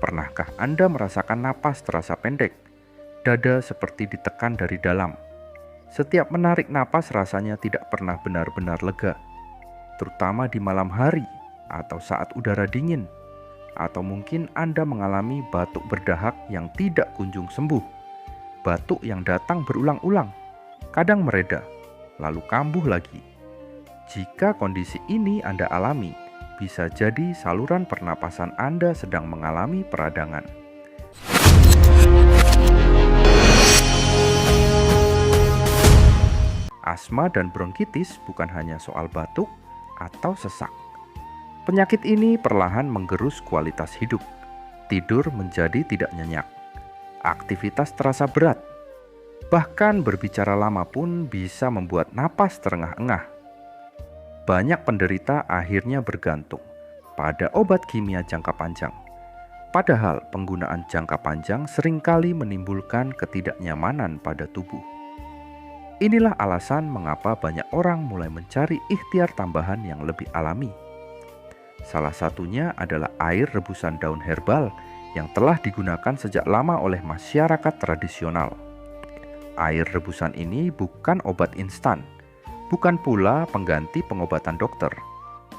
Pernahkah Anda merasakan napas terasa pendek? Dada seperti ditekan dari dalam. Setiap menarik napas rasanya tidak pernah benar-benar lega, terutama di malam hari atau saat udara dingin. Atau mungkin Anda mengalami batuk berdahak yang tidak kunjung sembuh. Batuk yang datang berulang-ulang, kadang mereda, lalu kambuh lagi. Jika kondisi ini Anda alami, bisa jadi saluran pernapasan Anda sedang mengalami peradangan. Asma dan bronkitis bukan hanya soal batuk atau sesak. Penyakit ini perlahan menggerus kualitas hidup. Tidur menjadi tidak nyenyak. Aktivitas terasa berat. Bahkan berbicara lama pun bisa membuat napas terengah-engah. Banyak penderita akhirnya bergantung pada obat kimia jangka panjang. Padahal penggunaan jangka panjang seringkali menimbulkan ketidaknyamanan pada tubuh. Inilah alasan mengapa banyak orang mulai mencari ikhtiar tambahan yang lebih alami. Salah satunya adalah air rebusan daun herbal yang telah digunakan sejak lama oleh masyarakat tradisional. Air rebusan ini bukan obat instan, bukan pula pengganti pengobatan dokter,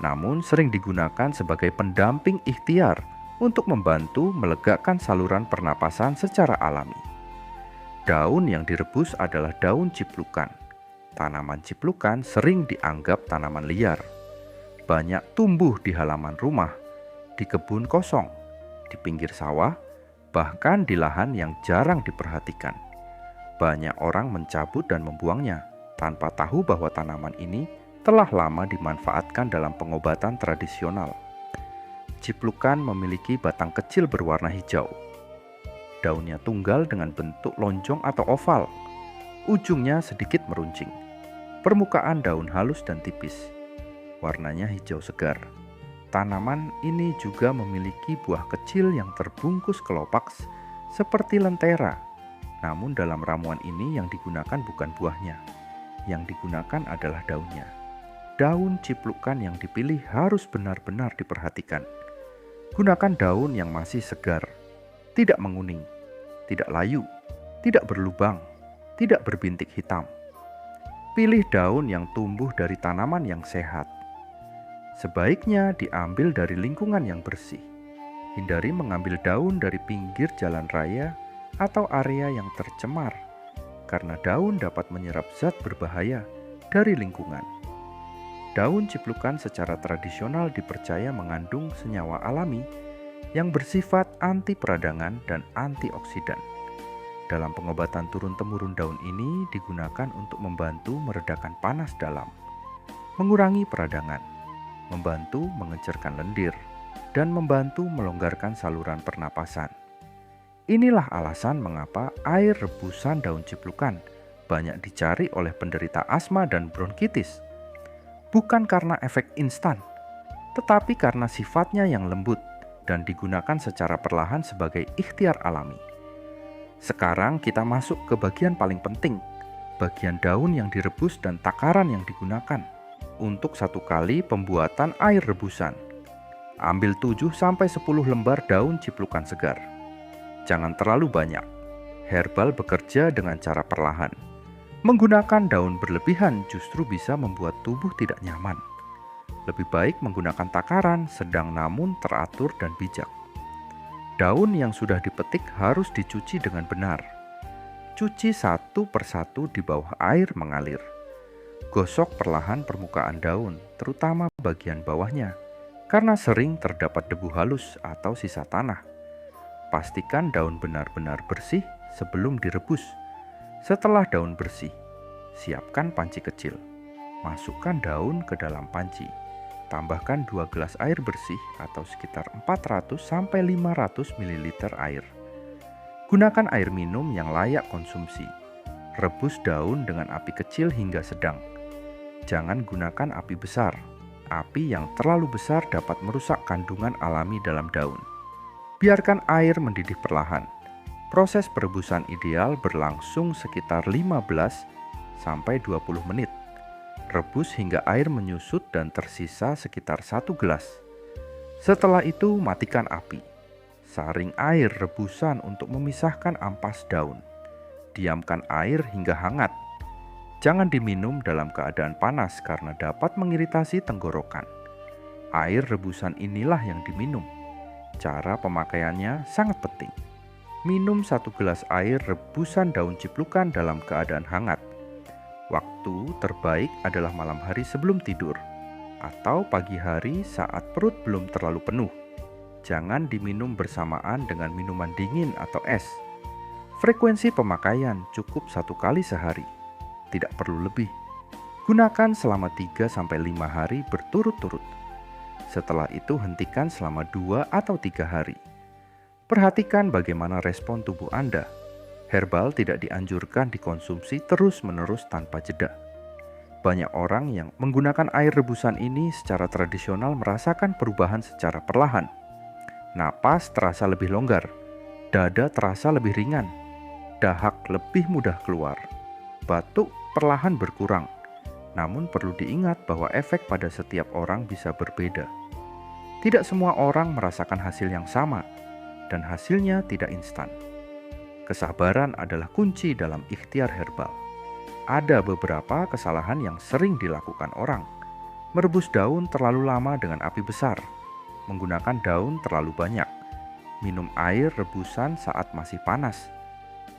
namun sering digunakan sebagai pendamping ikhtiar untuk membantu melegakan saluran pernapasan secara alami. Daun yang direbus adalah daun ciplukan. Tanaman ciplukan sering dianggap tanaman liar. Banyak tumbuh di halaman rumah, di kebun kosong, di pinggir sawah, bahkan di lahan yang jarang diperhatikan. Banyak orang mencabut dan membuangnya tanpa tahu bahwa tanaman ini telah lama dimanfaatkan dalam pengobatan tradisional. Ciplukan memiliki batang kecil berwarna hijau. Daunnya tunggal dengan bentuk lonjong atau oval. Ujungnya sedikit meruncing. Permukaan daun halus dan tipis. Warnanya hijau segar. Tanaman ini juga memiliki buah kecil yang terbungkus kelopak seperti lentera. Namun dalam ramuan ini yang digunakan bukan buahnya. Yang digunakan adalah daunnya. Daun ciplukan yang dipilih harus benar-benar diperhatikan. Gunakan daun yang masih segar, tidak menguning, tidak layu, tidak berlubang, tidak berbintik hitam. Pilih daun yang tumbuh dari tanaman yang sehat. Sebaiknya diambil dari lingkungan yang bersih. Hindari mengambil daun dari pinggir jalan raya atau area yang tercemar, karena daun dapat menyerap zat berbahaya dari lingkungan. Daun ciplukan secara tradisional dipercaya mengandung senyawa alami yang bersifat anti peradangan dan antioksidan. Dalam pengobatan turun-temurun daun ini digunakan untuk membantu meredakan panas dalam, mengurangi peradangan, membantu mengencerkan lendir, dan membantu melonggarkan saluran pernapasan. Inilah alasan mengapa air rebusan daun ciplukan banyak dicari oleh penderita asma dan bronkitis. Bukan karena efek instan, tetapi karena sifatnya yang lembut dan digunakan secara perlahan sebagai ikhtiar alami. Sekarang kita masuk ke bagian paling penting, bagian daun yang direbus dan takaran yang digunakan untuk satu kali pembuatan air rebusan. Ambil 7-10 lembar daun ciplukan segar. Jangan terlalu banyak. Herbal bekerja dengan cara perlahan. Menggunakan daun berlebihan justru bisa membuat tubuh tidak nyaman. Lebih baik menggunakan takaran sedang namun teratur dan bijak. Daun yang sudah dipetik harus dicuci dengan benar. Cuci satu persatu di bawah air mengalir. Gosok perlahan permukaan daun, terutama bagian bawahnya, karena sering terdapat debu halus atau sisa tanah. Pastikan daun benar-benar bersih sebelum direbus. Setelah daun bersih, siapkan panci kecil. Masukkan daun ke dalam panci. Tambahkan 2 gelas air bersih atau sekitar 400-500 ml air. Gunakan air minum yang layak konsumsi. Rebus daun dengan api kecil hingga sedang. Jangan gunakan api besar. Api yang terlalu besar dapat merusak kandungan alami dalam daun. Biarkan air mendidih perlahan. Proses perebusan ideal berlangsung sekitar 15-20 menit. Rebus hingga air menyusut dan tersisa sekitar 1 gelas. Setelah itu matikan api. Saring air rebusan untuk memisahkan ampas daun. Diamkan air hingga hangat. Jangan diminum dalam keadaan panas karena dapat mengiritasi tenggorokan. Air rebusan inilah yang diminum. Cara pemakaiannya sangat penting. Minum 1 gelas air rebusan daun ciplukan dalam keadaan hangat. Waktu terbaik adalah malam hari sebelum tidur atau pagi hari saat perut belum terlalu penuh. Jangan diminum bersamaan dengan minuman dingin atau es. Frekuensi pemakaian cukup 1 kali sehari, tidak perlu lebih. Gunakan selama 3-5 hari berturut-turut. Setelah itu hentikan selama 2 atau 3 hari. Perhatikan bagaimana respon tubuh Anda. Herbal tidak dianjurkan dikonsumsi terus-menerus tanpa jeda. Banyak orang yang menggunakan air rebusan ini secara tradisional merasakan perubahan secara perlahan. Napas terasa lebih longgar, dada terasa lebih ringan, dahak lebih mudah keluar, batuk perlahan berkurang. Namun perlu diingat bahwa efek pada setiap orang bisa berbeda. Tidak semua orang merasakan hasil yang sama, dan hasilnya tidak instan. Kesabaran adalah kunci dalam ikhtiar herbal. Ada beberapa kesalahan yang sering dilakukan orang. Merebus daun terlalu lama dengan api besar, menggunakan daun terlalu banyak, minum air rebusan saat masih panas,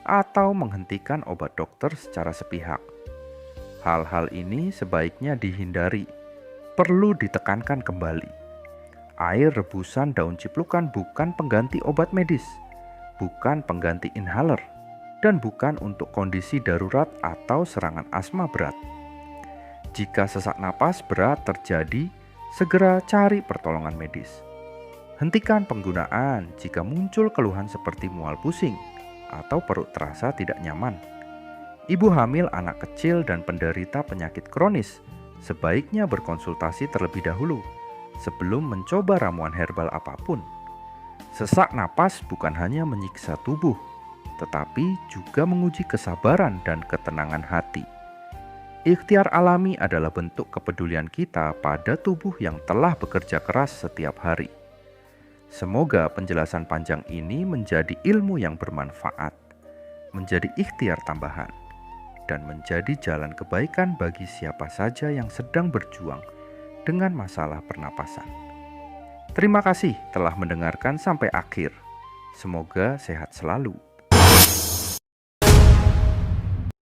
atau menghentikan obat dokter secara sepihak. Hal-hal ini sebaiknya dihindari. Perlu ditekankan kembali. Air rebusan daun ciplukan bukan pengganti obat medis, bukan pengganti inhaler, dan bukan untuk kondisi darurat atau serangan asma berat. Jika sesak napas berat terjadi, segera cari pertolongan medis. Hentikan penggunaan jika muncul keluhan seperti mual pusing atau perut terasa tidak nyaman. Ibu hamil, anak kecil, dan penderita penyakit kronis sebaiknya berkonsultasi terlebih dahulu sebelum mencoba ramuan herbal apapun. Sesak napas bukan hanya menyiksa tubuh, tetapi juga menguji kesabaran dan ketenangan hati. Ikhtiar alami adalah bentuk kepedulian kita pada tubuh yang telah bekerja keras setiap hari. Semoga penjelasan panjang ini menjadi ilmu yang bermanfaat, menjadi ikhtiar tambahan, dan menjadi jalan kebaikan bagi siapa saja yang sedang berjuang dengan masalah pernapasan. Terima kasih telah mendengarkan sampai akhir. Semoga sehat selalu.